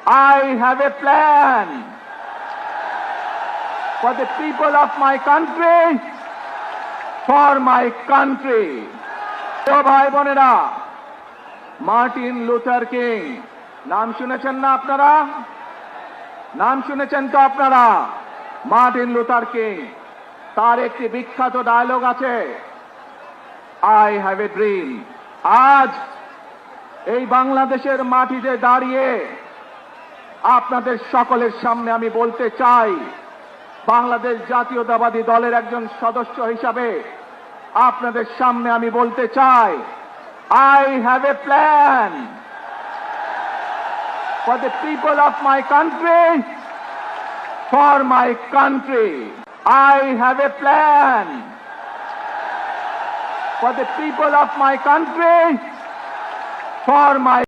I have a plan for the people of my country, for my country. তো ভাই বোনেরা, Martin Luther king নাম শুনেছেন না আপনারা? নাম শুনেছেন তো আপনারা? মার্টিন লুথার কিং, তার একটি বিখ্যাত ডায়লগ আছে, আই হ্যাভ এ ড্রিম। আজ এই বাংলাদেশের মাটিতে দাঁড়িয়ে আপনাদের সকলের সামনে আমি বলতে চাই, বাংলাদেশ জাতীয়তাবাদী দলের একজন সদস্য হিসাবে আপনাদের সামনে আমি বলতে চাই, I have a plan for the people of my country, for my country. I have a plan for the people of my country, for my